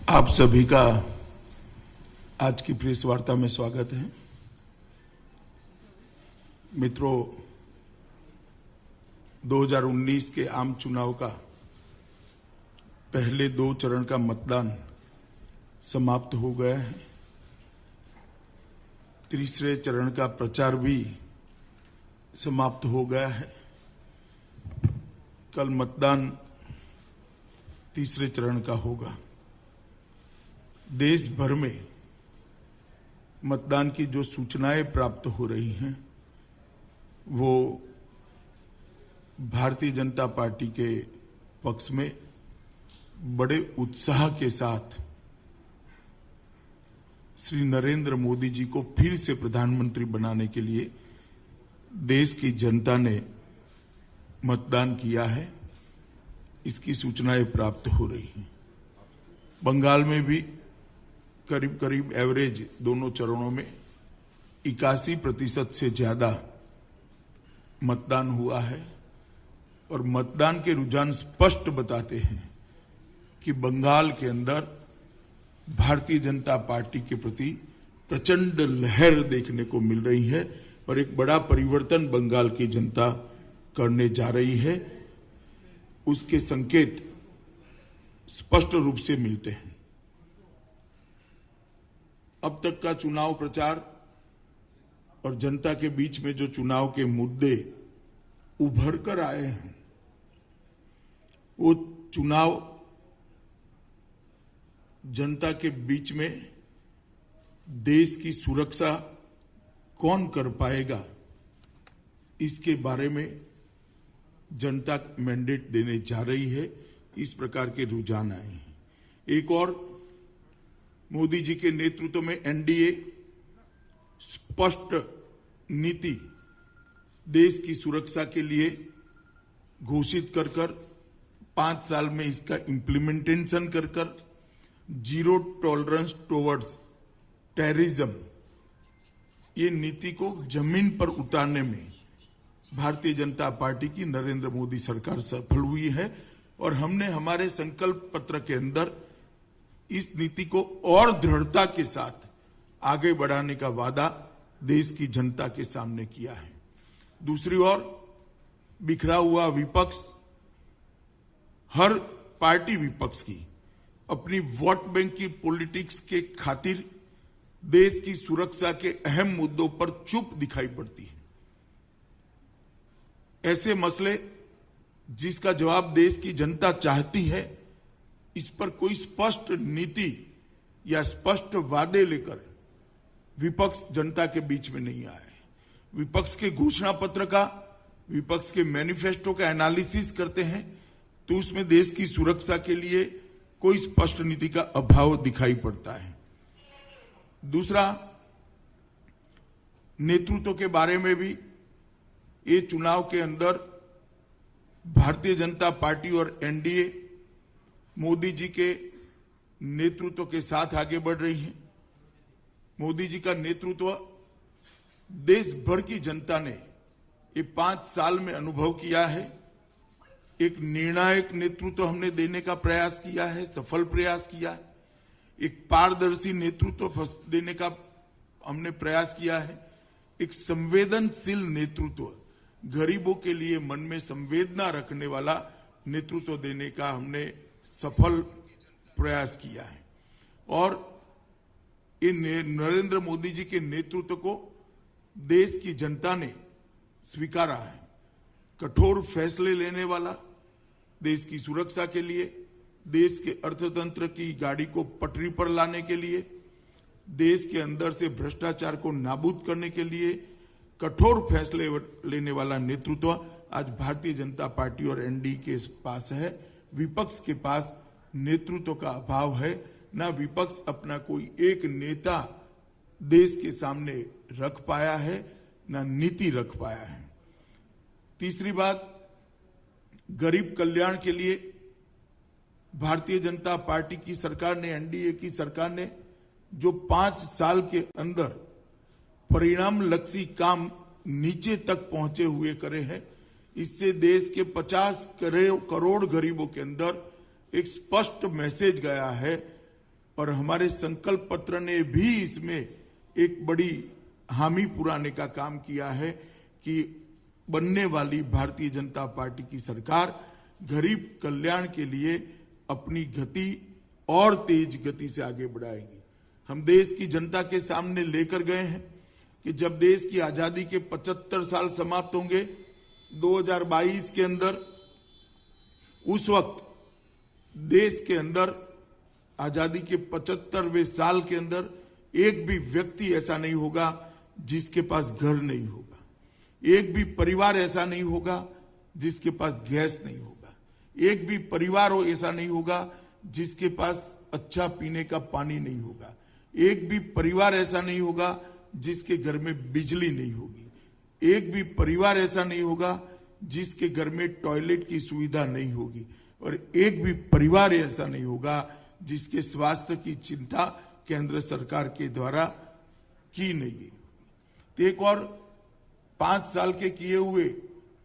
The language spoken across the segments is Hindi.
आप सभी का आज की प्रेस वार्ता में स्वागत है। मित्रों, 2019 के आम चुनाव का पहले 2 चरण का मतदान समाप्त हो गया है। तीसरे चरण का प्रचार भी समाप्त हो गया है। कल मतदान तीसरे चरण का होगा। देश भर में मतदान की जो सूचनाएं प्राप्त हो रही हैं वो भारतीय जनता पार्टी के पक्ष में बड़े उत्साह के साथ श्री नरेंद्र मोदी जी को फिर से प्रधानमंत्री बनाने के लिए देश की जनता ने मतदान किया है, इसकी सूचनाएं प्राप्त हो रही हैं। बंगाल में भी करीब करीब एवरेज दोनों चरणों में 81% से ज्यादा मतदान हुआ है और मतदान के रुझान स्पष्ट बताते हैं कि बंगाल के अंदर भारतीय जनता पार्टी के प्रति प्रचंड लहर देखने को मिल रही है और एक बड़ा परिवर्तन बंगाल की जनता करने जा रही है। उसके संकेत स्पष्ट रूप से मिलते हैं। अब तक का चुनाव प्रचार और जनता के बीच में जो चुनाव के मुद्दे उभर कर आए हैं वो चुनाव जनता के बीच में देश की सुरक्षा कौन कर पाएगा इसके बारे में जनता मैंडेट देने जा रही है। इस प्रकार के रुझान आए हैं। एक और, मोदी जी के नेतृत्व में एनडीए स्पष्ट नीति देश की सुरक्षा के लिए घोषित कर 5 साल में इसका इंप्लीमेंटेशन कर जीरो टॉलरेंस टुवर्ड्स टेररिज्म, ये नीति को जमीन पर उतारने में भारतीय जनता पार्टी की नरेंद्र मोदी सरकार सफल हुई है और हमने हमारे संकल्प पत्र के अंदर इस नीति को और दृढ़ता के साथ आगे बढ़ाने का वादा देश की जनता के सामने किया है। दूसरी ओर, बिखरा हुआ विपक्ष, हर पार्टी विपक्ष की अपनी वोट बैंक की पॉलिटिक्स के खातिर देश की सुरक्षा के अहम मुद्दों पर चुप दिखाई पड़ती है। ऐसे मसले जिसका जवाब देश की जनता चाहती है, इस पर कोई स्पष्ट नीति या स्पष्ट वादे लेकर विपक्ष जनता के बीच में नहीं आए। विपक्ष के घोषणा पत्र का, विपक्ष के मैनिफेस्टो का एनालिसिस करते हैं तो उसमें देश की सुरक्षा के लिए कोई स्पष्ट नीति का अभाव दिखाई पड़ता है। दूसरा, नेतृत्व के बारे में भी ये चुनाव के अंदर भारतीय जनता पार्टी और एनडीए मोदी जी के नेतृत्व के साथ आगे बढ़ रही है। मोदी जी का नेतृत्व देश भर की जनता ने ये 5 साल में अनुभव किया है। एक निर्णायक नेतृत्व हमने देने का प्रयास किया है, सफल प्रयास किया है। एक पारदर्शी नेतृत्व देने का हमने प्रयास किया है। एक संवेदनशील नेतृत्व, गरीबों के लिए मन में संवेदना रखने वाला नेतृत्व देने का हमने सफल प्रयास किया है और इन नरेंद्र मोदी जी के नेतृत्व को देश की जनता ने स्वीकारा है। कठोर फैसले लेने वाला, देश की सुरक्षा के लिए, देश के अर्थतंत्र की गाड़ी को पटरी पर लाने के लिए, देश के अंदर से भ्रष्टाचार को नाबूद करने के लिए कठोर फैसले लेने वाला नेतृत्व आज भारतीय जनता पार्टी और एनडीए के पास है। विपक्ष के पास नेतृत्व का अभाव है। ना विपक्ष अपना कोई एक नेता देश के सामने रख पाया है, ना नीति रख पाया है। तीसरी बात, गरीब कल्याण के लिए भारतीय जनता पार्टी की सरकार ने, एनडीए की सरकार ने जो 5 साल के अंदर परिणाम लक्षी काम नीचे तक पहुंचे हुए करे हैं, इससे देश के 50 करोड़ गरीबों के अंदर एक स्पष्ट मैसेज गया है और हमारे संकल्प पत्र ने भी इसमें एक बड़ी हामी पुराने का काम किया है कि बनने वाली भारतीय जनता पार्टी की सरकार गरीब कल्याण के लिए अपनी गति और तेज गति से आगे बढ़ाएगी। हम देश की जनता के सामने लेकर गए हैं कि जब देश की आजादी के 75 साल समाप्त होंगे 2022 के अंदर, उस वक्त देश के अंदर आजादी के 75वें साल के अंदर एक भी व्यक्ति ऐसा नहीं होगा जिसके पास घर नहीं होगा, एक भी परिवार ऐसा नहीं होगा जिसके पास गैस नहीं होगा, एक भी परिवार ऐसा नहीं होगा जिसके पास अच्छा पीने का पानी नहीं होगा, एक भी परिवार ऐसा नहीं होगा जिसके घर में बिजली नहीं होगी, एक भी परिवार ऐसा नहीं होगा जिसके घर में टॉयलेट की सुविधा नहीं होगी, और एक भी परिवार ऐसा नहीं होगा जिसके स्वास्थ्य की चिंता केंद्र सरकार के द्वारा की नहीं गई। तो एक और 5 साल के किए हुए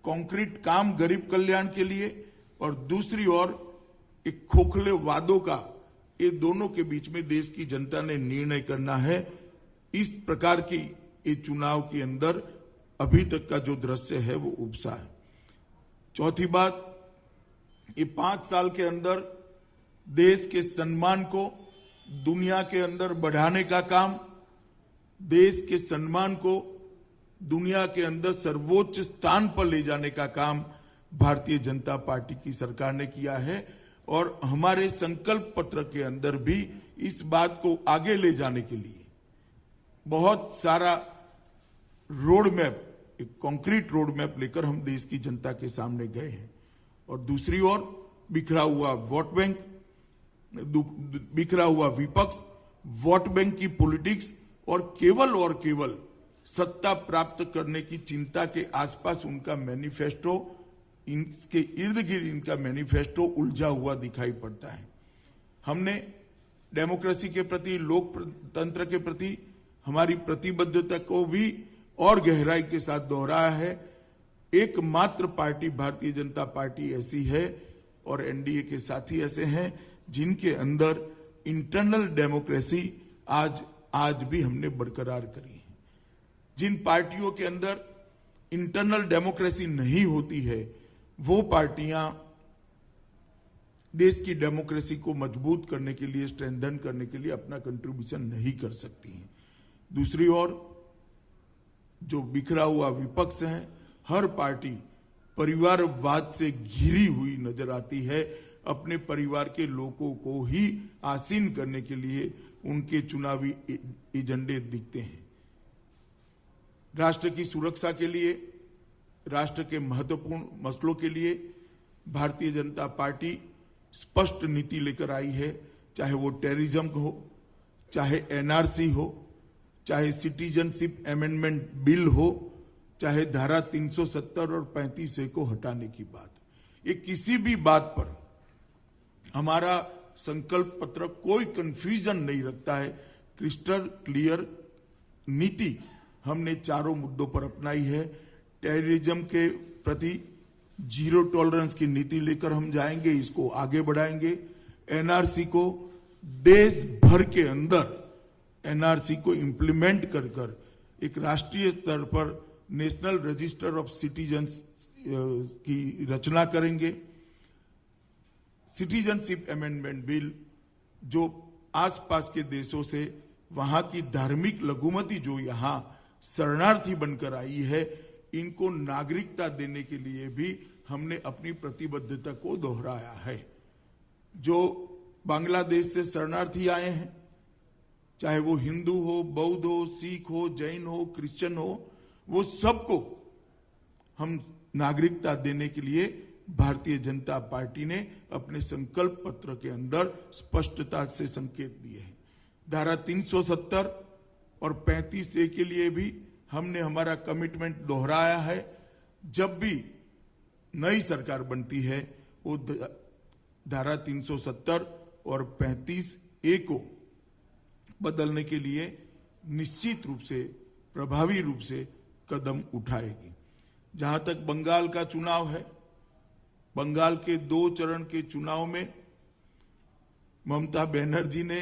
कंक्रीट काम गरीब कल्याण के लिए, और दूसरी ओर एक खोखले वादों का, ये दोनों के बीच में देश की जनता ने निर्णय करना है। इस प्रकार की ये चुनाव के अंदर अभी तक का जो दृश्य है वो उपसा है। चौथी बात, ये 5 साल के अंदर देश के सम्मान को दुनिया के अंदर बढ़ाने का काम, देश के सम्मान को दुनिया के अंदर सर्वोच्च स्थान पर ले जाने का काम भारतीय जनता पार्टी की सरकार ने किया है, और हमारे संकल्प पत्र के अंदर भी इस बात को आगे ले जाने के लिए बहुत सारा रोड मैप, एक कॉन्क्रीट रोड मैप लेकर हम देश की जनता के सामने गए हैं। और दूसरी ओर बिखरा हुआ वोट बैंक, बिखरा हुआ विपक्ष, वोट बैंक की पॉलिटिक्स और केवल सत्ता प्राप्त करने की चिंता के आसपास उनका मैनिफेस्टो, इनके इर्द गिर्द इनका मैनिफेस्टो उलझा हुआ दिखाई पड़ता है। हमने डेमोक्रेसी के प्रति, लोकतंत्र के प्रति हमारी प्रतिबद्धता को भी और गहराई के साथ दोहराया है। एकमात्र पार्टी भारतीय जनता पार्टी ऐसी है और एनडीए के साथी ऐसे हैं जिनके अंदर इंटरनल डेमोक्रेसी आज भी हमने बरकरार करी है। जिन पार्टियों के अंदर इंटरनल डेमोक्रेसी नहीं होती है, वो पार्टियां देश की डेमोक्रेसी को मजबूत करने के लिए, स्ट्रेंथन करने के लिए अपना कंट्रीब्यूशन नहीं कर सकती हैं। दूसरी ओर जो बिखरा हुआ विपक्ष है, हर पार्टी परिवारवाद से घिरी हुई नजर आती है। अपने परिवार के लोगों को ही आसीन करने के लिए उनके चुनावी एजेंडे दिखते हैं। राष्ट्र की सुरक्षा के लिए, राष्ट्र के महत्वपूर्ण मसलों के लिए भारतीय जनता पार्टी स्पष्ट नीति लेकर आई है, चाहे वो टेररिज्म हो, चाहे एनआरसी हो, चाहे सिटीजनशिप अमेंडमेंट बिल हो, चाहे धारा 370 और 35A को हटाने की बात। ये किसी भी बात पर हमारा संकल्प पत्र कोई कंफ्यूजन नहीं रखता है। क्रिस्टल क्लियर नीति हमने चारों मुद्दों पर अपनाई है। टेररिज्म के प्रति जीरो टॉलरेंस की नीति लेकर हम जाएंगे, इसको आगे बढ़ाएंगे। एनआरसी को देश भर के अंदर एनआरसी को इंप्लीमेंट कर एक राष्ट्रीय स्तर पर नेशनल रजिस्टर ऑफ सिटीजन्स की रचना करेंगे। सिटीजनशिप अमेंडमेंट बिल जो आसपास के देशों से वहां की धार्मिक लघुमती जो यहां शरणार्थी बनकर आई है, इनको नागरिकता देने के लिए भी हमने अपनी प्रतिबद्धता को दोहराया है। जो बांग्लादेश से शरणार्थी आए हैं, चाहे वो हिंदू हो, बौद्ध हो, सिख हो, जैन हो, क्रिश्चियन हो, वो सबको हम नागरिकता देने के लिए भारतीय जनता पार्टी ने अपने संकल्प पत्र के अंदर स्पष्टता से संकेत दिए हैं। धारा 370 और 35A के लिए भी हमने हमारा कमिटमेंट दोहराया है। जब भी नई सरकार बनती है, वो धारा 370 और 35A को बदलने के लिए निश्चित रूप से, प्रभावी रूप से कदम उठाएगी। जहां तक बंगाल का चुनाव है, बंगाल के 2 चरण के चुनाव में ममता बनर्जी ने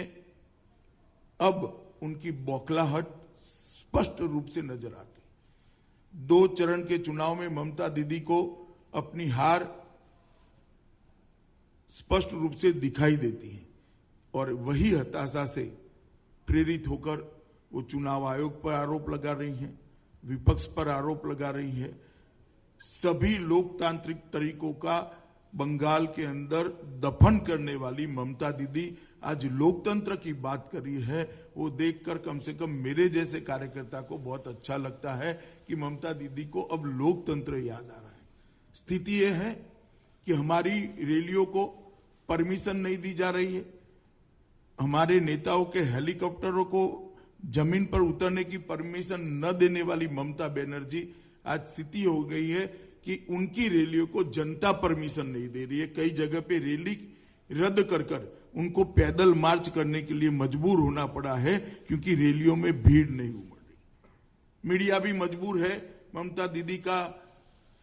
अब उनकी बौखलाहट स्पष्ट रूप से नजर आती। 2 चरण के चुनाव में ममता दीदी को अपनी हार स्पष्ट रूप से दिखाई देती है और वही हताशा से प्रेरित होकर वो चुनाव आयोग पर आरोप लगा रही हैं, विपक्ष पर आरोप लगा रही है। सभी लोकतांत्रिक तरीकों का बंगाल के अंदर दफन करने वाली ममता दीदी आज लोकतंत्र की बात कर रही है। वो देखकर कम से कम मेरे जैसे कार्यकर्ता को बहुत अच्छा लगता है कि ममता दीदी को अब लोकतंत्र याद आ रहा है। स्थिति यह है कि हमारी रैलियों को परमिशन नहीं दी जा रही है, हमारे नेताओं के हेलीकॉप्टरों को जमीन पर उतरने की परमिशन न देने वाली ममता बनर्जी आज स्थिति हो गई है कि उनकी रैलियों को जनता परमिशन नहीं दे रही है। कई जगह पे रैली रद्द कर उनको पैदल मार्च करने के लिए मजबूर होना पड़ा है क्योंकि रैलियों में भीड़ नहीं उमड़ रही। मीडिया भी मजबूर है ममता दीदी का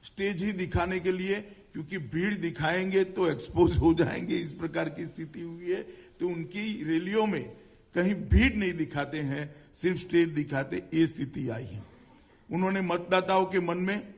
स्टेज ही दिखाने के लिए, क्योंकि भीड़ दिखाएंगे तो एक्सपोज हो जाएंगे, इस प्रकार की स्थिति हुई है। तो उनकी रैलियों में कहीं भीड़ नहीं दिखाते हैं, सिर्फ स्टेज दिखाते, ये स्थिति आई है। उन्होंने मतदाताओं के मन में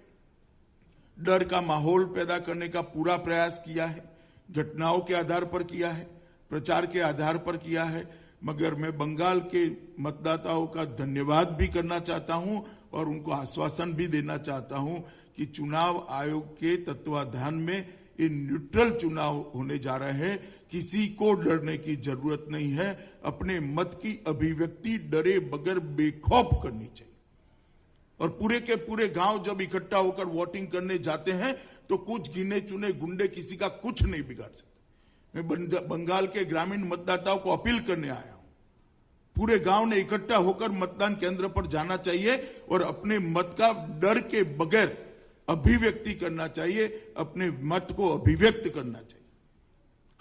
डर का माहौल पैदा करने का पूरा प्रयास किया है, घटनाओं के आधार पर किया है, प्रचार के आधार पर किया है। मगर मैं बंगाल के मतदाताओं का धन्यवाद भी करना चाहता हूं और उनको आश्वासन भी देना चाहता हूं कि चुनाव आयोग के तत्वाधान में ये न्यूट्रल चुनाव होने जा रहे हैं। किसी को डरने की जरूरत नहीं है। अपने मत की अभिव्यक्ति डरे बगैर बेखौफ करनी चाहिए। और पूरे के पूरे गांव जब इकट्ठा होकर वोटिंग करने जाते हैं तो कुछ गिने चुने गुंडे किसी का कुछ नहीं बिगाड़ सकते। मैं बंगाल के ग्रामीण मतदाताओं को अपील करने आया हूं, पूरे गांव ने इकट्ठा होकर मतदान केंद्र पर जाना चाहिए और अपने मत का डर के बगैर अभिव्यक्ति करना चाहिए, अपने मत को अभिव्यक्त करना चाहिए।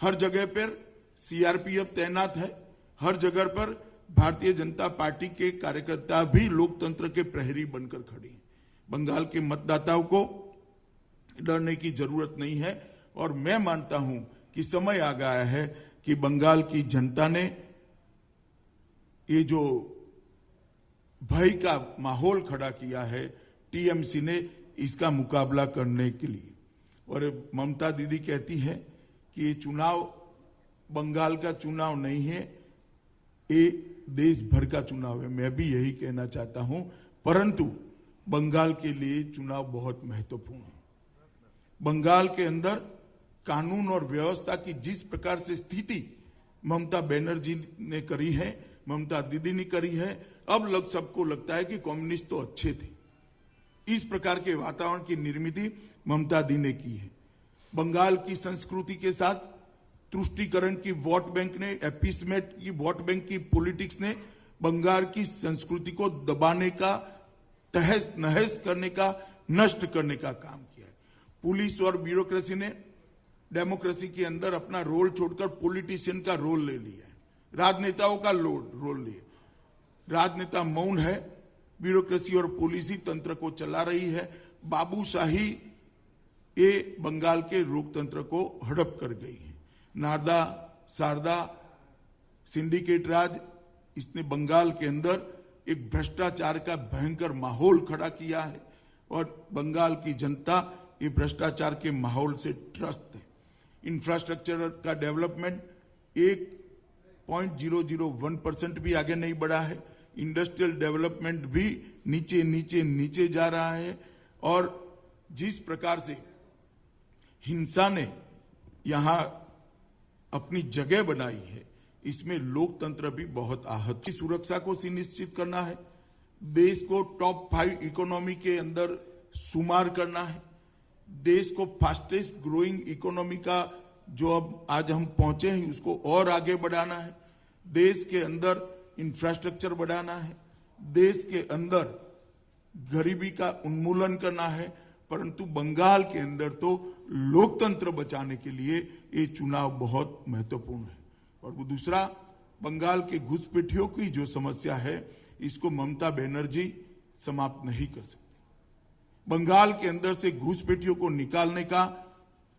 हर जगह पर सीआरपीएफ तैनात है, हर जगह पर भारतीय जनता पार्टी के कार्यकर्ता भी लोकतंत्र के प्रहरी बनकर खड़े हैं। बंगाल के मतदाताओं को डरने की जरूरत नहीं है और मैं मानता हूं कि समय आ गया है कि बंगाल की जनता ने ये जो भय का माहौल खड़ा किया है, टीएमसी ने इसका मुकाबला करने के लिए। और ममता दीदी कहती है कि ये चुनाव बंगाल का चुनाव नहीं है, ये देश भर का चुनाव है। मैं भी यही कहना चाहता हूं, परंतु बंगाल के लिए चुनाव बहुत महत्वपूर्ण है। बंगाल के अंदर कानून और व्यवस्था की जिस प्रकार से स्थिति ममता बनर्जी ने करी है, ममता दीदी ने करी है, अब सबको लगता है कि कम्युनिस्ट तो अच्छे थे। इस प्रकार के वातावरण की निर्मित ममता दी ने की है। बंगाल की संस्कृति के साथ तुष्टीकरण की वोट बैंक ने, एपीसमेंट की वोट बैंक की पॉलिटिक्स ने बंगाल की संस्कृति को दबाने का, तहस नहस करने का, नष्ट करने का काम किया है। पुलिस और ब्यूरोक्रेसी ने डेमोक्रेसी के अंदर अपना रोल छोड़कर पॉलिटिशियन का रोल ले लिया है, राजनेताओं का रोल लिया। राजनेता मौन है, ब्यूरोक्रेसी और पुलिस ही तंत्र को चला रही है। बाबूशाही ये बंगाल के लोकतंत्र को हड़प कर गई है। नारदा, शारदा, सिंडिकेट राज, इसने बंगाल के अंदर एक भ्रष्टाचार का भयंकर माहौल खड़ा किया है और बंगाल की जनता ये भ्रष्टाचार के माहौल से त्रस्त है। इंफ्रास्ट्रक्चर का डेवलपमेंट 1.001% भी आगे नहीं बढ़ा है। इंडस्ट्रियल डेवलपमेंट भी नीचे नीचे नीचे जा रहा है। और जिस प्रकार से हिंसा ने यहां अपनी जगह बनाई है, इसमें लोकतंत्र भी बहुत आहत है। सुरक्षा को सुनिश्चित करना है, देश को टॉप 5 इकोनॉमी के अंदर शुमार करना है, देश को फास्टेस्ट ग्रोइंग इकोनॉमी का जो अब आज हम पहुंचे हैं उसको और आगे बढ़ाना है, देश के अंदर इंफ्रास्ट्रक्चर बढ़ाना है, देश के अंदर गरीबी का उन्मूलन करना है। परंतु बंगाल के अंदर तो लोकतंत्र बचाने के लिए ये चुनाव बहुत महत्वपूर्ण है। और वो दूसरा, बंगाल के घुसपैठियों की जो समस्या है, इसको ममता बनर्जी समाप्त नहीं कर सकती। बंगाल के अंदर से घुसपैठियों को निकालने का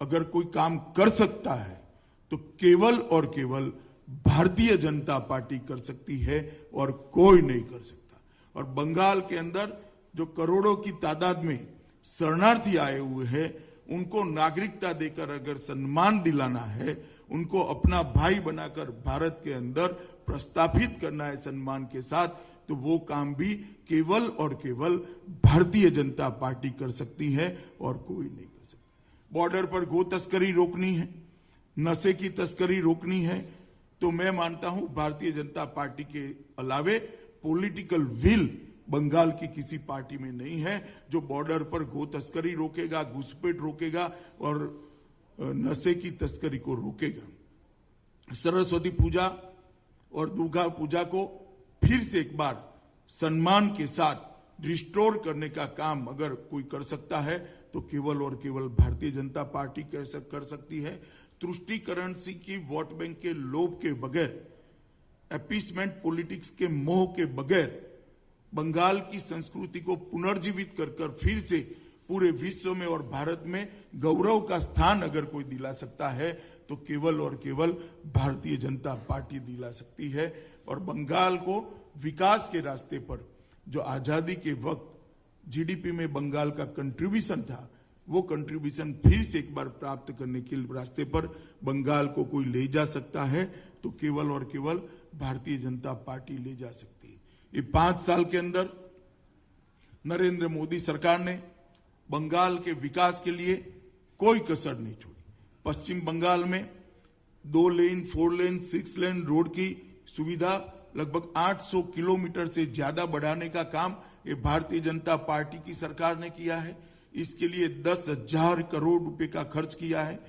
अगर कोई काम कर सकता है तो केवल और केवल भारतीय जनता पार्टी कर सकती है और कोई नहीं कर सकता। और बंगाल के अंदर जो करोड़ों की तादाद में शरणार्थी आए हुए हैं, उनको नागरिकता देकर अगर सम्मान दिलाना है, उनको अपना भाई बनाकर भारत के अंदर प्रस्थापित करना है सम्मान के साथ, तो वो काम भी केवल और केवल भारतीय जनता पार्टी कर सकती है और कोई नहीं कर सकता। बॉर्डर पर गो तस्करी रोकनी है, नशे की तस्करी रोकनी है, तो मैं मानता हूं भारतीय जनता पार्टी के अलावे पॉलिटिकल विल बंगाल की किसी पार्टी में नहीं है जो बॉर्डर पर गो तस्करी रोकेगा, घुसपैठ रोकेगा और नशे की तस्करी को रोकेगा। सरस्वती पूजा और दुर्गा पूजा को फिर से एक बार सम्मान के साथ रिस्टोर करने का काम अगर कोई कर सकता है तो केवल और केवल भारतीय जनता पार्टी कर सकती है। तुष्टीकरण सी की वोट बैंक के लोभ के बगैर, अपीसमेंट पॉलिटिक्स के मोह के बगैर बंगाल की संस्कृति को पुनर्जीवित कर फिर से पूरे विश्व में और भारत में गौरव का स्थान अगर कोई दिला सकता है तो केवल और केवल भारतीय जनता पार्टी दिला सकती है। और बंगाल को विकास के रास्ते पर जो आजादी के वक्त जीडीपी में बंगाल का कंट्रीब्यूशन था, वो कंट्रीब्यूशन फिर से एक बार प्राप्त करने के रास्ते पर बंगाल को कोई ले जा सकता है तो केवल और केवल भारतीय जनता पार्टी ले जा सकती है। ये 5 साल के अंदर नरेंद्र मोदी सरकार ने बंगाल के विकास के लिए कोई कसर नहीं छोड़ी। पश्चिम बंगाल में 2 लेन, 4 लेन, 6 लेन रोड की सुविधा लगभग 800 किलोमीटर से ज्यादा बढ़ाने का काम ये भारतीय जनता पार्टी की सरकार ने किया है। इसके लिए 10,000 करोड़ रुपए का खर्च किया है।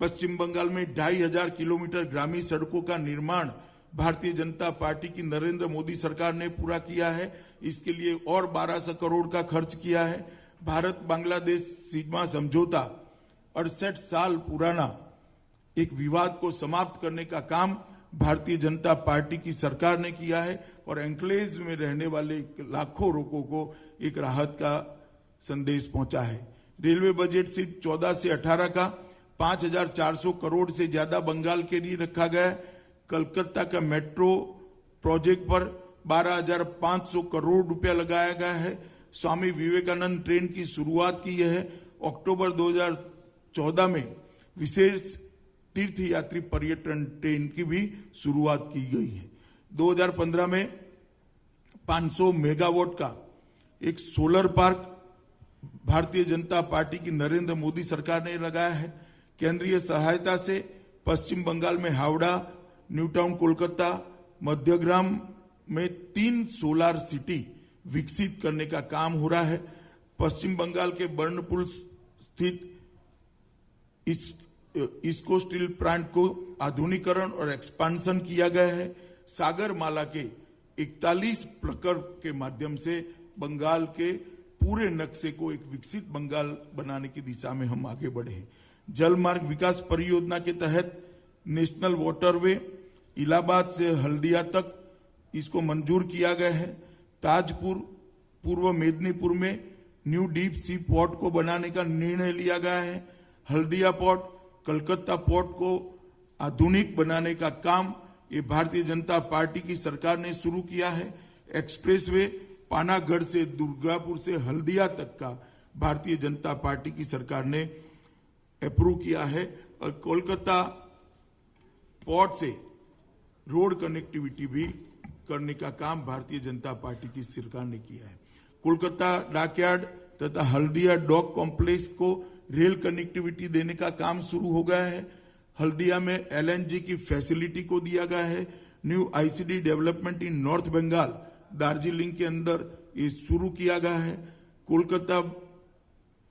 पश्चिम बंगाल में 2,500 किलोमीटर ग्रामीण सड़कों का निर्माण भारतीय जनता पार्टी की नरेंद्र मोदी सरकार ने पूरा किया है। इसके लिए और 1,200 करोड़ का खर्च किया है। भारत बांग्लादेश सीमा समझौता 68 साल पुराना एक विवाद को समाप्त करने का काम भारतीय जनता पार्टी की सरकार ने किया है और एन्क्लेव्स में रहने वाले लाखों लोगों को एक राहत का संदेश पहुंचा है। रेलवे बजट सिर्फ 14 से 18 का 5,400 करोड़ से ज्यादा बंगाल के लिए रखा गया है। कलकत्ता का मेट्रो प्रोजेक्ट पर 12,500 करोड़ रुपया लगाया गया है। स्वामी विवेकानंद ट्रेन की शुरुआत की है। अक्टूबर 2014 में विशेष तीर्थ यात्री पर्यटन ट्रेन की भी शुरुआत की गई है। 2015 में 500 मेगावाट का एक solar park Bharatiya Janata party की नरेंद्र मोदी सरकार ने लगाया है। केंद्रीय सहायता से पश्चिम बंगाल में हावड़ा, न्यू टाउन कोलकाता, मध्यग्राम में 3 सोलर सिटी विकसित करने का काम हो रहा है। पश्चिम बंगाल के बर्नपुर स्थित इसको स्टील प्लांट को आधुनिकीकरण और एक्सपांशन किया गया है। सागरमाला के 41 प्रकल्प के माध्यम से बंगाल के पूरे नक्शे को एक विकसित बंगाल बनाने की दिशा में हम आगे बढ़े हैं। जल मार्ग विकास परियोजना के तहत नेशनल वाटरवे इलाहाबाद से हल्दिया तक इसको मंजूर किया गया है। ताजपुर पूर्व मेदिनीपुर में न्यू डीप सी पोर्ट को बनाने का निर्णय लिया गया है। हल्दिया पोर्ट, कलकत्ता पोर्ट को आधुनिक बनाने का काम ये भारतीय जनता पार्टी की सरकार ने शुरू किया है। एक्सप्रेसवे पानागढ़ से दुर्गापुर से हल्दिया तक का भारतीय जनता पार्टी की सरकार ने अप्रूव किया है और कोलकाता पोर्ट से रोड कनेक्टिविटी भी करने का काम भारतीय जनता पार्टी की सरकार ने किया है। कोलकाता डॉकयार्ड तथा हल्दिया डॉक कॉम्प्लेक्स को रेल कनेक्टिविटी देने का काम शुरू हो गया है। हल्दिया में LNG की फैसिलिटी को दिया गया है। New ICD development in North Bengal Darjeeling के अंदर ये शुरू किया गया है। कोलकाता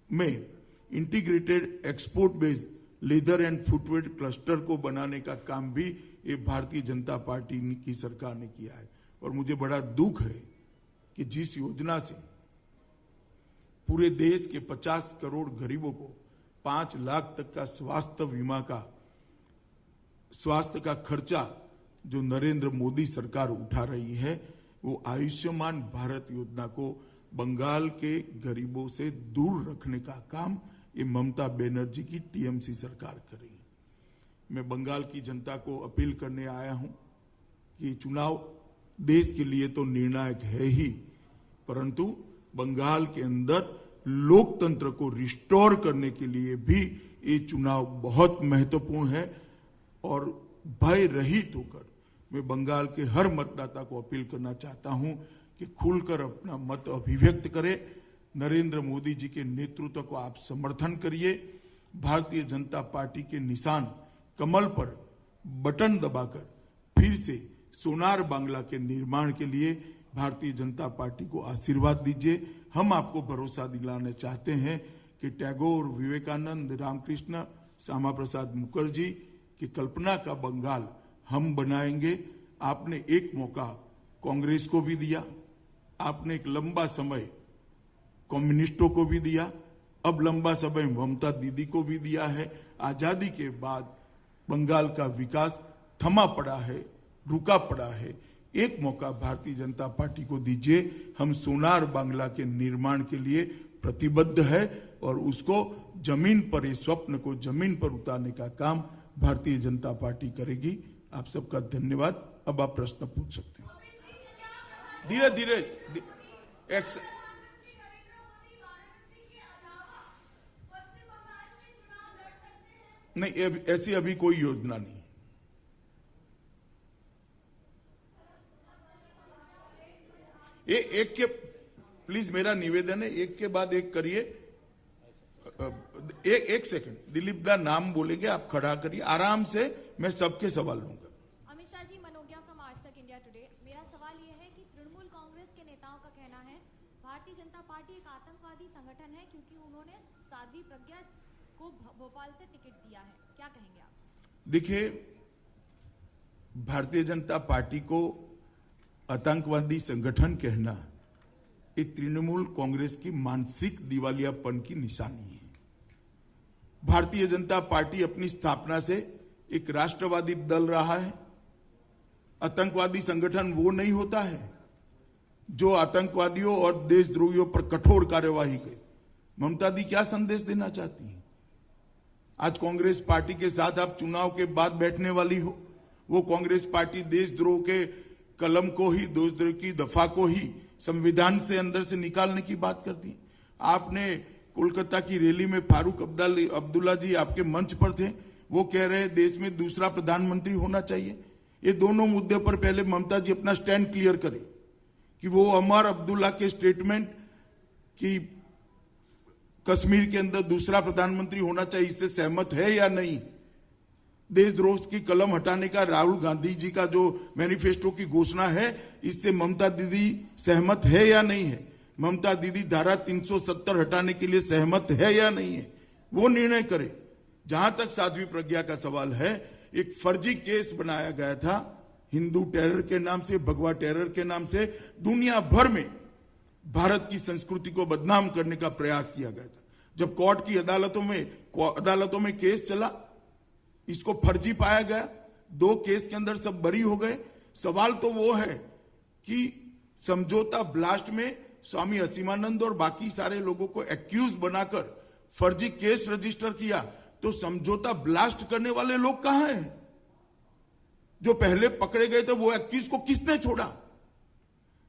में integrated export based leather and footwear cluster को बनाने का काम भी ये भारतीय जनता पार्टी की सरकार ने किया है। और मुझे बड़ा दुख है कि जिस योजना से पूरे देश के 50 करोड़ गरीबों को 5 लाख तक का स्वास्थ्य का खर्चा जो नरेंद्र मोदी सरकार उठा रही है, वो आयुष्मान भारत योजना को बंगाल के गरीबों से दूर रखने का काम ये ममता बनर्जी की TMC सरकार कर रही है। मैं बंगाल की जनता को अपील करने आया हूं कि चुनाव देश के लिए तो निर्णायक है ही, परंतु बंगाल के अंदर लोकतंत्र को रिस्टोर करने के लिए भी ये चुनाव बहुत महत्वपूर्ण है। और भय रहित होकर मैं बंगाल के हर मतदाता को अपील करना चाहता हूं कि खुलकर अपना मत अभिव्यक्त करें। नरेंद्र मोदी जी के नेतृत्व को आप समर्थन करिए। भारतीय जनता पार्टी के निशान कमल पर बटन दबाकर फिर से सोनार बांग्ला के निर्माण के लिए भारतीय जनता पार्टी को आशीर्वाद दीजिए। हम आपको भरोसा दिलाना चाहते हैं कि टैगोर, विवेकानंद, रामकृष्ण, श्यामा प्रसाद मुखर्जी की कल्पना का बंगाल हम बनाएंगे। आपने एक मौका कांग्रेस को भी दिया, आपने एक लंबा समय कम्युनिस्टों को भी दिया, अब लंबा समय ममता दीदी को भी दिया है। आजादी के बाद बंगाल का विकास थमा पड़ा है, रुका पड़ा है। एक मौका भारतीय जनता पार्टी को दीजिए। हम सोनार बांग्ला के निर्माण के लिए प्रतिबद्ध है और उसको जमीन पर, इस स्वप्न को जमीन पर उतारने का काम भारतीय जनता पार्टी करेगी। आप सबका धन्यवाद। अब आप प्रश्न पूछ सकते हैं। धीरे धीरे नहीं, ऐसी अभी कोई योजना नहीं। एक के प्लीज मेरा निवेदन है, एक के बाद एक करिए। एक सेकंड, दिलीप दा नाम बोलेंगे, आप खड़ा करिए आराम से, मैं सबके सवाल लूंगा। अमित शाह जी, मनोज्ञा फ्रॉम आज तक इंडिया टुडे। मेरा सवाल यह है कि तृणमूल कांग्रेस के नेताओं का कहना है भारतीय जनता पार्टी एक आतंकवादी संगठन है क्योंकि उन्होंने साध्वी प्रज्ञा को भोपाल से टिकट दिया है, क्या कहेंगे आप? देखिए, भारतीय जनता पार्टी को आतंकवादी संगठन कहना ये तृणमूल कांग्रेस की मानसिक दिवालियापन की निशानी है। भारतीय जनता पार्टी अपनी स्थापना से एक राष्ट्रवादी दल रहा है। आतंकवादी संगठन वो नहीं होता है जो आतंकवादियों और देशद्रोहियों पर कठोर कार्यवाही करे। ममता दी क्या संदेश देना चाहती हैं? आज कांग्रेस पार्टी के साथ आप चुनाव के बाद बैठने वाली हो। वो कांग्रेस पार्टी देशद्रोह के कलम को ही, देशद्रोह की दफा को ही संविधान से अंदर से निकालने की बात करती है। आपने कोलकाता की रैली में फारूक अब्दुल्ला जी आपके मंच पर थे, वो कह रहे हैं देश में दूसरा प्रधानमंत्री होना चाहिए। ये दोनों मुद्दे पर पहले ममता जी अपना स्टैंड क्लियर करें कि वो अमर अब्दुल्ला के स्टेटमेंट कि कश्मीर के अंदर दूसरा प्रधानमंत्री होना चाहिए, इससे सहमत है या नहीं। देशद्रोह की कलम हटाने का राहुल गांधी जी का जो मैनिफेस्टो की घोषणा है, इससे ममता दीदी सहमत है या नहीं है। ममता दीदी धारा 370 हटाने के लिए सहमत है या नहीं है, वो निर्णय करे। जहां तक साध्वी प्रज्ञा का सवाल है, एक फर्जी केस बनाया गया था हिंदू टेरर के नाम से, भगवा टेरर के नाम से। दुनिया भर में भारत की संस्कृति को बदनाम करने का प्रयास किया गया था। जब कोर्ट की अदालतों में केस चला, इसको फर्जी पाया गया। 2 केस के अंदर सब बरी हो गए। सवाल तो वो है कि समझौता ब्लास्ट में स्वामी असीमानंद और बाकी सारे लोगों को एक्यूज बनाकर फर्जी केस रजिस्टर किया, तो समझौता ब्लास्ट करने वाले लोग कहां हैं? जो पहले पकड़े गए थे वो एक्यूज को किसने छोड़ा?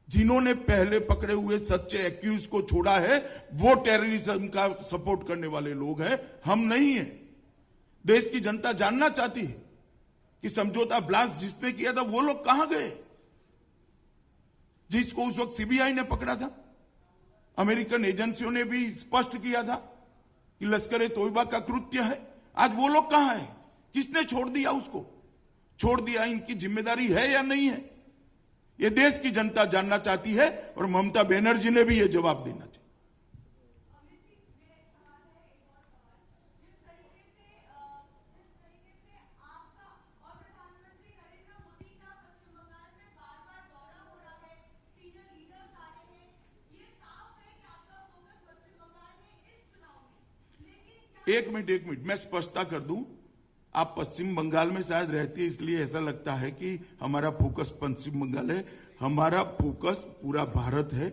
जिन्होंने पहले पकड़े हुए सच्चे एक्यूज को छोड़ा है वो टेररिज्म का सपोर्ट करने वाले लोग हैं, हम नहीं है। देश की जनता जानना चाहती है कि समझौता ब्लास्ट जिसने किया था वो लोग कहां गए, जिसको उस वक्त सीबीआई ने पकड़ा था। अमेरिकन एजेंसियों ने भी स्पष्ट किया था कि लश्कर-ए-तोयबा का कृत्य है। आज वो लोग कहां हैं? किसने छोड़ दिया उसको? छोड़ दिया, इनकी जिम्मेदारी है या नहीं है? ये देश की जनता जानना चाहती है और ममता बनर्जी ने भी ये जवाब देना चाहिए। एक मिनट मैं स्पष्टता कर दूं। आप पश्चिम बंगाल में शायद रहती है, इसलिए ऐसा लगता है कि हमारा फोकस पश्चिम बंगाल है। हमारा फोकस पूरा भारत है।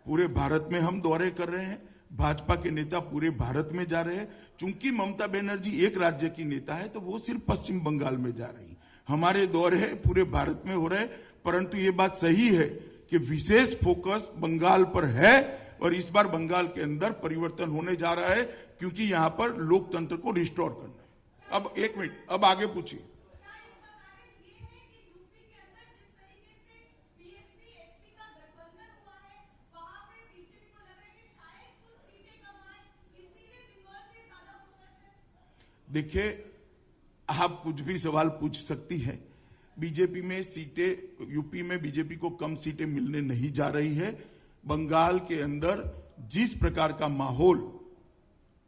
पूरे भारत में हम दौरे कर रहे हैं। भाजपा के नेता पूरे भारत में जा रहे हैं। चूंकि ममता बनर्जी एक राज्य की नेता है तो वो सिर्फ पश्चिम बंगाल में जा रही। हमारे दौरे पूरे भारत में हो रहे, परंतु ये बात सही है कि विशेष फोकस बंगाल पर है और इस बार बंगाल के अंदर परिवर्तन होने जा रहा है, क्योंकि यहां पर लोकतंत्र को रिस्टोर करना है। अब एक मिनट, अब आगे पूछिए। देखिए, आप कुछ भी सवाल पूछ सकती हैं। बीजेपी में सीटें, यूपी में बीजेपी को कम सीटें मिलने नहीं जा रही है। बंगाल के अंदर जिस प्रकार का माहौल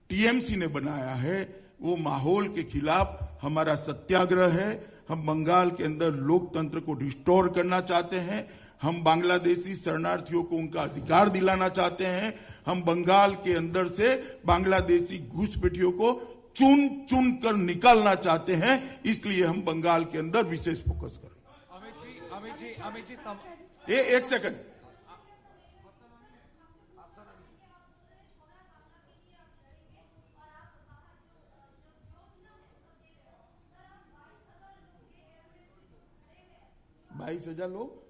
टीएमसी ने बनाया है, वो माहौल के खिलाफ हमारा सत्याग्रह है। हम बंगाल के अंदर लोकतंत्र को रिस्टोर करना चाहते हैं। हम बांग्लादेशी शरणार्थियों को उनका अधिकार दिलाना चाहते हैं। हम बंगाल के अंदर से बांग्लादेशी घुसपैठियों को चुन चुन कर निकालना चाहते हैं। इसलिए हम बंगाल के अंदर विशेष फोकस करें। अमित जी, एक सेकंड। $22,000 लोग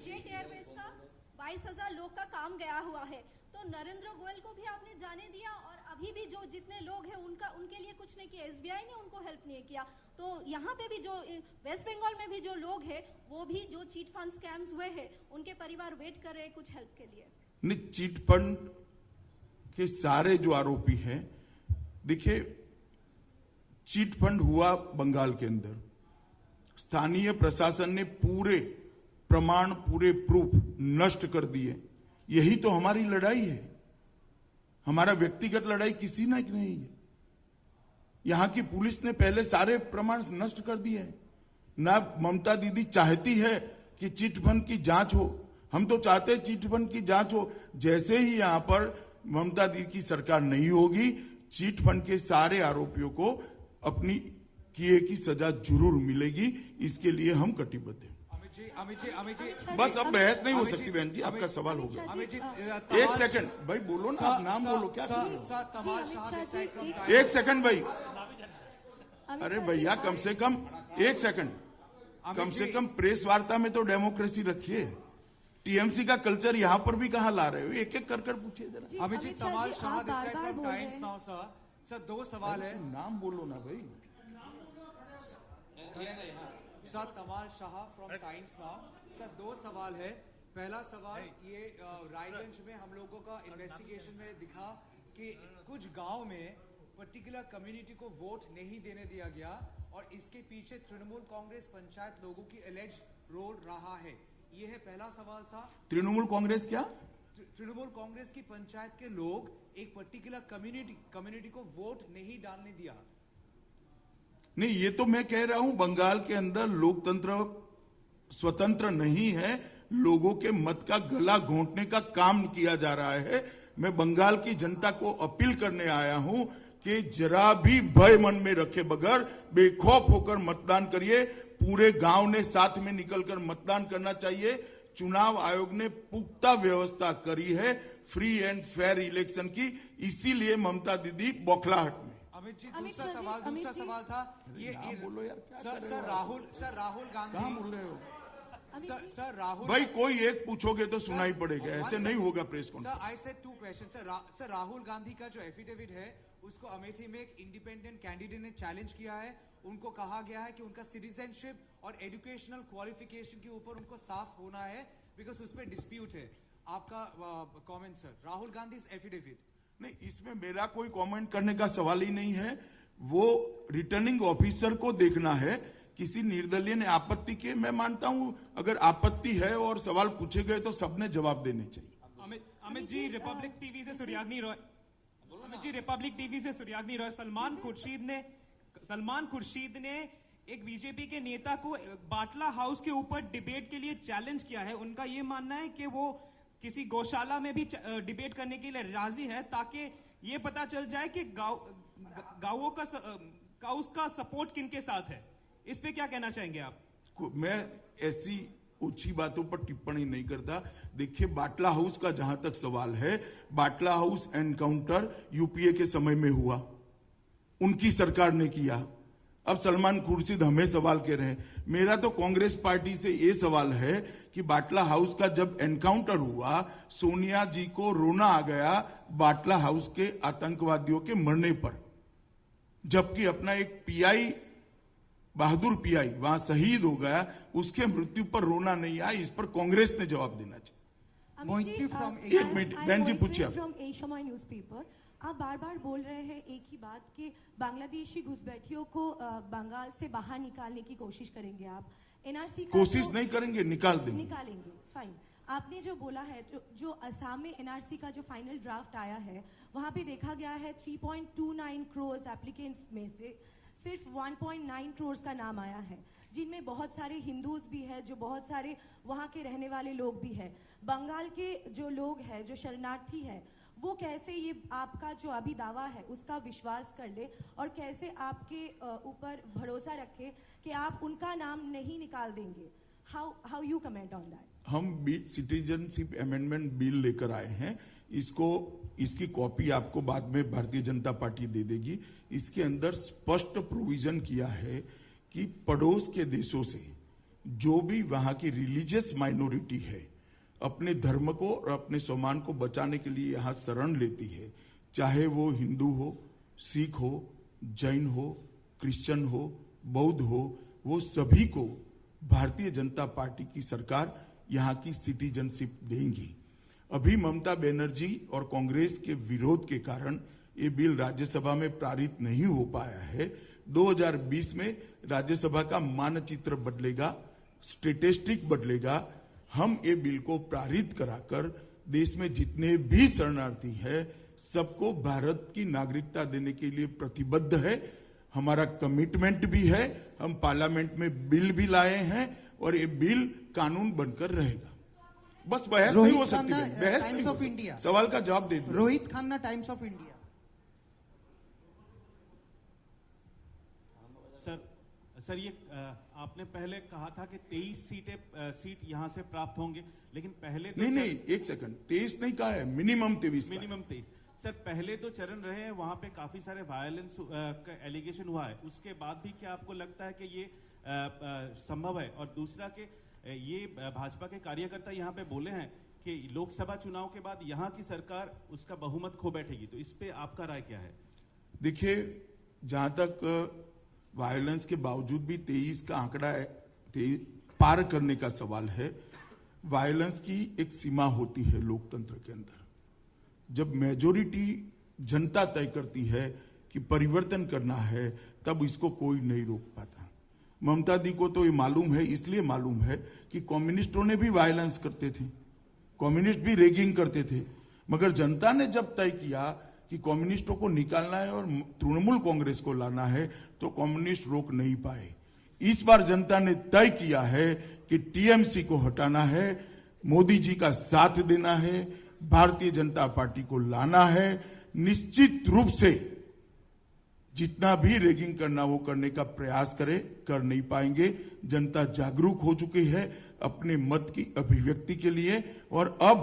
जेट एयरवेज का 22,000 लोग का काम गया हुआ है। तो नरेंद्र गोयल को भी आपने जाने दिया और अभी भी जो जितने लोग हैं उनके लिए कुछ नहीं किया। एसबीआई ने उनको हेल्प नहीं किया। तो यहाँ पे भी जो वेस्ट बंगाल में भी जो लोग हैं, वो भी जो चीट फंड स्कैम्स हुए हैं, उनके परिवार वेट कर रहे हैं कुछ हेल्प के लिए। नहीं, चीट फंड के सारे जो आरोपी हैं, देखिए, चीट फंड हुआ बंगाल के अंदर। स्थानीय प्रशासन ने पूरे प्रमाण, पूरे प्रूफ नष्ट कर दिए। यही तो हमारी लड़ाई है। हमारा व्यक्तिगत लड़ाई किसी ना नहीं है। यहां की पुलिस ने पहले सारे प्रमाण नष्ट कर दिए हैं। ना ममता दीदी चाहती है कि चिट फंड की जांच हो। हम तो चाहते हैं चिट फंड की जांच हो। जैसे ही यहां पर ममता दीदी की सरकार नहीं होगी, चिट फंड के सारे आरोपियों को अपनी किए की सजा जरूर मिलेगी। इसके लिए हम कटिबद्ध हैं। अमित जी, बस अब बहस नहीं हो सकती बहन जी, आपका सवाल हो गया। अमित जी, एक सेकंड भाई, बोलो ना, आप नाम बोलो। क्या एक सेकंड भाई, अरे भैया, कम से कम एक सेकंड, कम से कम प्रेस वार्ता में तो डेमोक्रेसी रखिए। टीएमसी का कल्चर यहाँ पर भी कहाँ ला रहे हो? एक एक कर पूछिए जरा। Amit ji, Tamal Shah this side from Times Now sir, दो सवाल है। नाम बोलो ना भाई। Sir, Tamal Shah from Times Now. Sir, दो सवाल है। पहला सवाल, ये रायगंज में हम लोगों का इन्वेस्टिगेशन में दिखा कि कुछ गांव में पर्टिकुलर कम्युनिटी को वोट नहीं देने दिया गया और इसके पीछे तृणमूल कांग्रेस पंचायत लोगों की एलिज रोल रहा है। ये है पहला सवाल साहब। तृणमूल कांग्रेस क्या? तृणमूल कांग्रेस की पंचायत के लोग एक पर्टिकुलर कम्युनिटी को वोट नहीं डालने दिया। नहीं, ये तो मैं कह रहा हूं, बंगाल के अंदर लोकतंत्र स्वतंत्र नहीं है। लोगों के मत का गला घोंटने का काम किया जा रहा है। मैं बंगाल की जनता को अपील करने आया हूं कि जरा भी भय मन में रखे बगैर बेखौफ होकर मतदान करिए। पूरे गांव ने साथ में निकलकर मतदान करना चाहिए। चुनाव आयोग ने पुख्ता व्यवस्था करी है फ्री एंड फेयर इलेक्शन की, इसीलिए ममता दीदी बौखलाहट में। अमित जी, दूसरा सवाल था ये। बोलो यार, सर राहुल गांधी, कहाँ बोल रहे हो? सर राहुल भाई, कोई एक पूछोगे तो सुनाई पड़ेगा, ऐसे नहीं होगा press conference. Sir, I said two question. Sir, Rahul Gandhi का जो एफिडेविट है, उसको अमेठी में एक इंडिपेंडेंट कैंडिडेट ने चैलेंज किया है। उनको कहा गया है कि उनका सिटीजनशिप और एजुकेशनल क्वालिफिकेशन के ऊपर उनको साफ होना है, बिकॉज उस पर डिस्प्यूट है। आपका comment sir, Rahul Gandhi affidavit. नहीं, इसमें मेरा कोई कमेंट करने का सवाल ही नहीं है। वो रिटर्निंग ऑफिसर को देखना है। किसी निर्दलीय ने आपत्ति की, मैं मानता हूं अगर आपत्ति है और सवाल पूछे गए तो सबने जवाब देने चाहिए। अमित जी, रिपब्लिक टीवी से सुरयाग्नि रॉय। अमित जी, रिपब्लिक टीवी से सुरयाग्नि रॉय। सलमान खुर्शीद ने एक बीजेपी के नेता को बाटला हाउस के ऊपर डिबेट के लिए चैलेंज किया है। उनका यह मानना है कि वो किसी गौशाला में भी डिबेट करने के लिए राजी है, ताकि ये पता चल जाए कि गांवों का सपोर्ट किनके साथ है। इस पे क्या कहना चाहेंगे आप? मैं ऐसी ओछी बातों पर टिप्पणी नहीं करता। देखिए, बाटला हाउस का जहां तक सवाल है, बाटला हाउस एनकाउंटर यूपीए के समय में हुआ, उनकी सरकार ने किया। अब सलमान खुर्शीद हमें सवाल कह रहे हैं। मेरा तो कांग्रेस पार्टी से यह सवाल है कि बाटला हाउस का जब एनकाउंटर हुआ, सोनिया जी को रोना आ गया बाटला हाउस के आतंकवादियों के मरने पर, जबकि अपना एक पीआई, बहादुर पीआई वहां शहीद हो गया, उसके मृत्यु पर रोना नहीं आया। इस पर कांग्रेस ने जवाब देना चाहिए। एक मिनट बहन जी, पूछिए। फ्रॉम एशिया न्यूज़पेपर, आप बार बार बोल रहे हैं एक ही बात कि बांग्लादेशी घुसपैठियों को बंगाल से बाहर निकालने की कोशिश करेंगे। आप एनआरसी का कोशिश नहीं करेंगे, निकालेंगे। फाइन। आपने जो बोला है, जो असम में एनआरसी का जो फाइनल ड्राफ्ट आया है, वहां पे देखा गया है 3.29 करोड़ एप्लीकेंट्स में से सिर्फ 1.9 करोड़ का नाम आया है, जिनमें बहुत सारे हिंदूज भी है, जो बहुत सारे वहां के रहने वाले लोग भी है। बंगाल के जो लोग हैं, जो शरणार्थी है, वो कैसे ये आपका जो अभी दावा है उसका विश्वास कर ले और कैसे आपके ऊपर भरोसा रखे कि आप उनका नाम नहीं निकाल देंगे? How you comment on that? हम सिटीजनशिप अमेंडमेंट बिल लेकर आए हैं। इसकी कॉपी आपको बाद में भारतीय जनता पार्टी दे देगी। इसके अंदर स्पष्ट प्रोविजन किया है कि पड़ोस के देशों से जो भी वहां की रिलीजियस माइनॉरिटी है, अपने धर्म को और अपने सम्मान को बचाने के लिए यहां शरण लेती है, चाहे वो हिंदू हो, सिख हो, जैन हो, क्रिश्चियन हो, बौद्ध हो, वो सभी को भारतीय जनता पार्टी की सरकार यहां की सिटीजनशिप देंगी। अभी ममता बनर्जी और कांग्रेस के विरोध के कारण ये बिल राज्यसभा में पारित नहीं हो पाया है। 2020 में राज्यसभा का मानचित्र बदलेगा, स्टेटिस्टिक बदलेगा। हम ये बिल को पारित कराकर देश में जितने भी शरणार्थी हैं सबको भारत की नागरिकता देने के लिए प्रतिबद्ध है। हमारा कमिटमेंट भी है। हम पार्लियामेंट में बिल भी लाए हैं और ये बिल कानून बनकर रहेगा। बस बहस नहीं हो सकती, बहस नहीं हो सकती। सवाल का जवाब दे दीजिए। Rohit Khanna, times of India. Sir ये आपने पहले कहा था कि 23 सीट यहां से प्राप्त होंगे, लेकिन पहले तो नहीं, एक सेकंड, 23 नहीं कहा है, मिनिमम 23। सर पहले तो चरण रहे हैं, वहां पे काफी सारे वायलेंस का एलिगेशन हुआ है, उसके बाद भी क्या आपको लगता है कि ये संभव है? और दूसरा कि ये भाजपा के कार्यकर्ता यहाँ पे बोले हैं कि लोकसभा चुनाव के बाद यहाँ की सरकार उसका बहुमत खो बैठेगी, तो इस पे आपका राय क्या है? देखिए, जहां तक वायलेंस के बावजूद भी 23 का आंकड़ा पार करने का सवाल है, वायलेंस की एक सीमा होती है लोकतंत्र के अंदर। जब मेजॉरिटी जनता तय करती है कि परिवर्तन करना है, तब इसको कोई नहीं रोक पाता। ममता दी को तो ये मालूम है, इसलिए मालूम है कि कम्युनिस्टों ने भी वायलेंस करते थे, कम्युनिस्ट भी रेगिंग करते थे, मगर जनता ने जब तय किया कि कम्युनिस्टों को निकालना है और तृणमूल कांग्रेस को लाना है, तो कम्युनिस्ट रोक नहीं पाए। इस बार जनता ने तय किया है कि टीएमसी को हटाना है, मोदी जी का साथ देना है, भारतीय जनता पार्टी को लाना है। निश्चित रूप से जितना भी रेगिंग करना वो करने का प्रयास करे, कर नहीं पाएंगे। जनता जागरूक हो चुकी है अपने मत की अभिव्यक्ति के लिए, और अब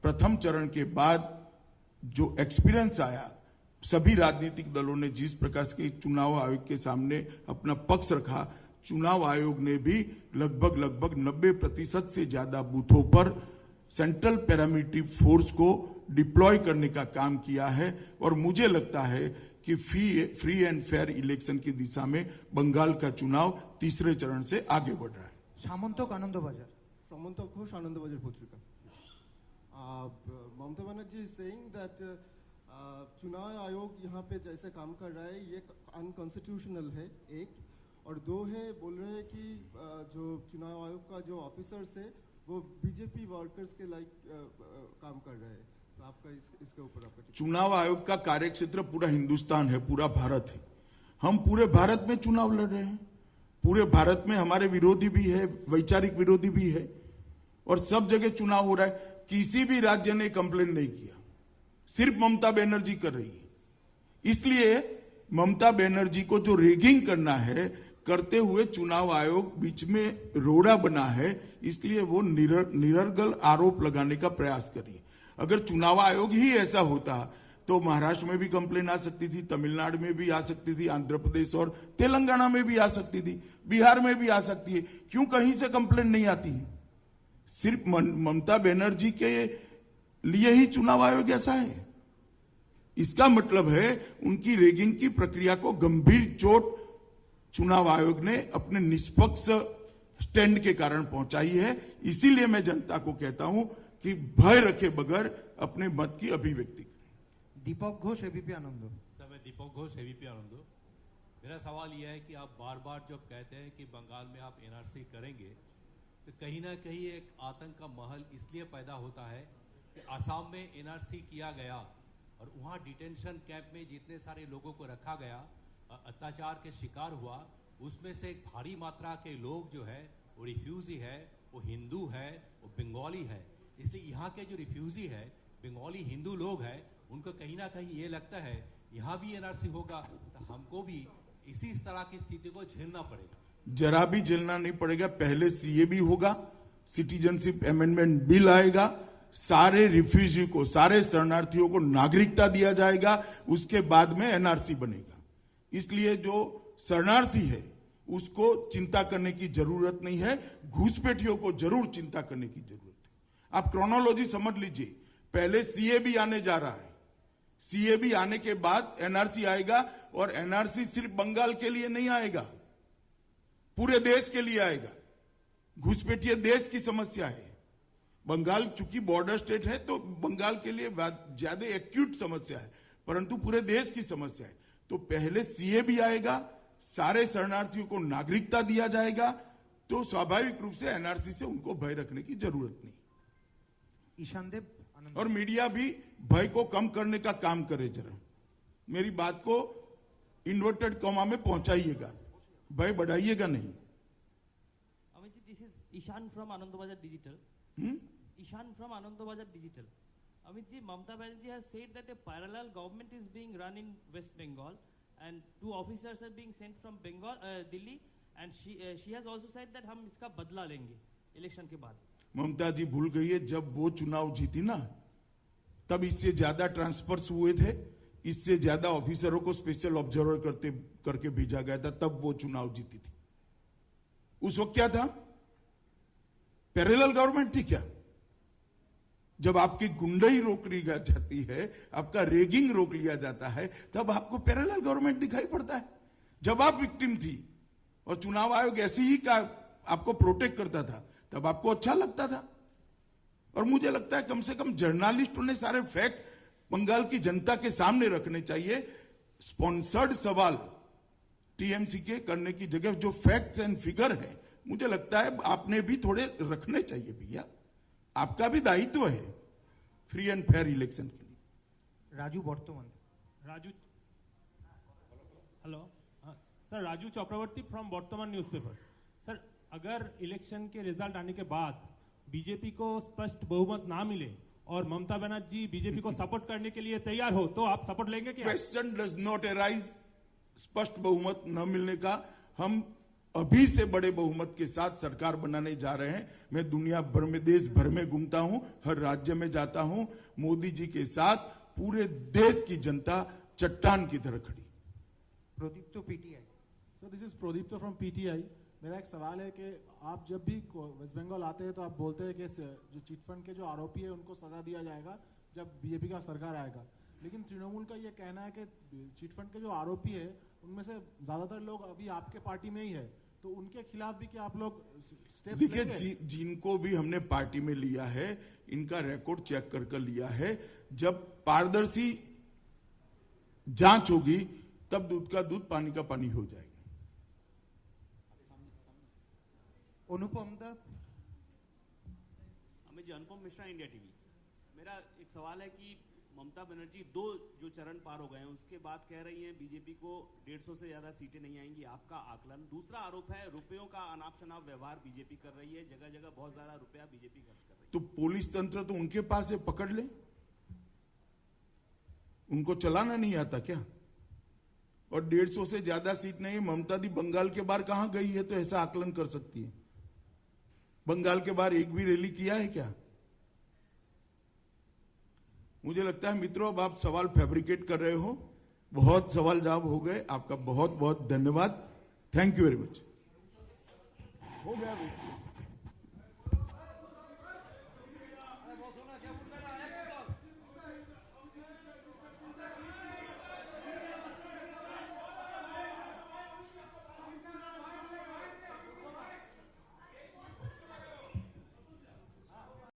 प्रथम चरण के बाद जो एक्सपीरियंस आया, सभी राजनीतिक दलों ने जिस प्रकार से चुनाव आयोग के सामने अपना पक्ष रखा, चुनाव आयोग ने भी लगभग 90% से ज्यादा बूथों पर सेंट्रल पैरामिलिट्री फोर्स को डिप्लॉय करने का काम किया है। और मुझे लगता है कि फ्री एंड फेयर इलेक्शन की दिशा में बंगाल का चुनाव तीसरे चरण से आगे बढ़ रहा है। सामंतक आनंदबाजार। सामंतक घोष, आनंदबाजार पत्रिका। Mamata Banerjee is saying that चुनाव आयोग यहाँ पे जैसे काम कर रहा है ये अनकॉन्स्टिट्यूशनल है, एक। और दो है, बोल रहे हैं कि जो चुनाव आयोग का जो ऑफिसर्स है वो बीजेपी वर्कर्स के लाइक काम कर रहे हैं। तो आपका इसके ऊपर आपका? चुनाव आयोग का कार्यक्षेत्र पूरा हिंदुस्तान है, पूरा भारत है। हम पूरे भारत में चुनाव लड़ रहे हैं। पूरे भारत में हमारे विरोधी भी है, वैचारिक विरोधी भी है, और सब जगह चुनाव हो रहा है। किसी भी राज्य ने कंप्लेन नहीं किया, सिर्फ ममता बनर्जी कर रही है। इसलिए ममता बनर्जी को जो रेगिंग करना है, करते हुए चुनाव आयोग बीच में रोड़ा बना है, इसलिए वो निरर्गल आरोप लगाने का प्रयास कर रही है। अगर चुनाव आयोग ही ऐसा होता तो महाराष्ट्र में भी कंप्लेन आ सकती थी, तमिलनाडु में भी आ सकती थी, आंध्र प्रदेश और तेलंगाना में भी आ सकती थी, बिहार में भी आ सकती है। क्यों कहीं से कंप्लेन नहीं आती है? सिर्फ ममता बनर्जी के लिए ही चुनाव आयोग ऐसा है? इसका मतलब है उनकी रेगिंग की प्रक्रिया को गंभीर चोट चुनाव आयोग ने अपने निष्पक्ष स्टैंड के कारण पहुंचाई है। इसीलिए मैं जनता को कहता हूं कि भय रखे बगैर अपने मत की अभिव्यक्ति करें। दीपक घोष, एबीपी आनंद। सर, मैं दीपक घोष, एबीपी आनंद। मेरा सवाल यह है कि आप बार बार जब कहते हैं कि बंगाल में आप एनआरसी करेंगे, तो कहीं ना कहीं एक आतंक का माहौल इसलिए पैदा होता है कि असम में एनआरसी किया गया और वहाँ डिटेंशन कैंप में जितने सारे लोगों को रखा गया, अत्याचार के शिकार हुआ, उसमें से एक भारी मात्रा के लोग जो है वो रिफ्यूजी है, वो हिंदू है, वो बंगाली है। इसलिए यहाँ के जो रिफ्यूजी है, बंगाली हिंदू लोग हैं, उनको कहीं ना कहीं ये लगता है यहाँ भी एनआरसी होगा तो हमको भी इसी तरह की स्थिति को झेलना पड़ेगा। जरा भी झेलना नहीं पड़ेगा। पहले सीए भी होगा, सिटीजनशिप अमेंडमेंट बिल आएगा, सारे रिफ्यूजी को, सारे शरणार्थियों को नागरिकता दिया जाएगा, उसके बाद में एनआरसी बनेगा। इसलिए जो शरणार्थी है उसको चिंता करने की जरूरत नहीं है, घुसपैठियों को जरूर चिंता करने की जरूरत है। आप क्रोनोलॉजी समझ लीजिए, पहले सीए भी आने जा रहा है, सीए भी आने के बाद एनआरसी आएगा, और एनआरसी सिर्फ बंगाल के लिए नहीं आएगा, पूरे देश के लिए आएगा। घुसपैठिए देश की समस्या है। बंगाल चूंकि बॉर्डर स्टेट है तो बंगाल के लिए ज्यादा एक्यूट समस्या है, परंतु पूरे देश की समस्या है। तो पहले सीए भी आएगा, सारे शरणार्थियों को नागरिकता दिया जाएगा, तो स्वाभाविक रूप से एनआरसी से उनको भय रखने की जरूरत नहीं। ईशान देव आनंद। और मीडिया भी भय को कम करने का काम करे। जरा मेरी बात को इन्वर्टेड कॉमा में पहुंचाइएगा, भय बढ़ाइएगा नहीं। Amit ji, this is Ishan from Anandabazar digital. Ishan from Anandabazar Digital. Amit ji, Mamata Banerjee has said that a parallel government is being run in West Bengal and 2 officers are being sent from Delhi, and she has also said that हम इसका बदला लेंगे इलेक्शन के बाद। ममता जी भूल गई है, जब वो चुनाव जीती ना तब इससे ज्यादा ट्रांसफर्स हुए थे, इससे ज्यादा ऑफिसरों को स्पेशल ऑब्जर्वर करके भेजा गया था, तब वो चुनाव जीती थी। उस वक्त क्या था? पैरेलल गवर्नमेंट थी क्या? जब आपकी गुंडई रोक ली जाती है, आपका रेगिंग रोक लिया जाता है, तब आपको पैरेलल गवर्नमेंट दिखाई पड़ता है। जब आप विक्टिम थी और चुनाव आयोग ऐसे ही का आपको प्रोटेक्ट करता था, तब आपको अच्छा लगता था। और मुझे लगता है कम से कम जर्नलिस्टों ने सारे फैक्ट बंगाल की जनता के सामने रखने चाहिए। स्पॉन्सर्ड सवाल टीएमसी के करने की जगह जो फैक्ट्स एंड फिगर है, मुझे लगता है आपने भी थोड़े रखने चाहिए। भैया, आपका भी दायित्व है फ्री एंड फेयर इलेक्शन के लिए। Raju Bartaman. Raju, hello sir, Raju Chakraborty from Bartaman newspaper. Sir, अगर इलेक्शन के रिजल्ट आने के बाद बीजेपी को स्पष्ट बहुमत ना मिले और ममता बनर्जी बीजेपी को सपोर्ट करने के लिए तैयार हो, तो आप सपोर्ट लेंगे क्या? क्वेश्चन डज नॉट अराइज स्पष्ट बहुमत न मिलने का। हम अभी से बड़े बहुमत के साथ सरकार बनाने जा रहे हैं। मैं दुनिया भर में, देश भर में घूमता हूं, हर राज्य में जाता हूं। मोदी जी के साथ पूरे देश की जनता चट्टान की तरह खड़ी। Prodipto PTI. Sir, this is Prodipto from PTI. मेरा एक सवाल है कि आप जब भी वेस्ट बंगाल आते हैं तो आप बोलते हैं कि जो चिट फंड के जो आरोपी है उनको सजा दिया जाएगा जब बीजेपी का सरकार आएगा, लेकिन तृणमूल का ये कहना है कि चिट फंड के जो आरोपी है उनमें से ज्यादातर लोग अभी आपके पार्टी में ही है, तो उनके खिलाफ भी क्या आप लोग स्टेप्स लेंगे? देखिए, जिनको भी हमने पार्टी में लिया है, इनका रिकॉर्ड चेक कर लिया है। जब पारदर्शी जांच होगी तब दूध का दूध, पानी का पानी हो जाएगा। अनुपम दा। Amit ji, Anupam Mishra, India TV. मेरा एक सवाल है कि ममता बनर्जी 2 जो चरण पार हो गए हैं उसके बाद कह रही हैं बीजेपी को 150 से ज्यादा सीटें नहीं आएंगी, आपका आकलन। दूसरा आरोप है रुपयों का अनाप शनाप व्यवहार बीजेपी कर रही है, जगह जगह बहुत ज्यादा रुपया बीजेपी खर्च कर रही है। तो पुलिस तंत्र तो उनके पास है, पकड़ ले। उनको चलाना नहीं आता क्या? और 150 से ज्यादा सीट नहीं, ममता दी बंगाल के बाहर कहां गई है तो ऐसा आकलन कर सकती है? बंगाल के बाहर एक भी रैली किया है क्या? मुझे लगता है मित्रों अब आप सवाल फैब्रिकेट कर रहे हो। बहुत सवाल जवाब हो गए, आपका बहुत बहुत धन्यवाद। Thank you very much. हो गया।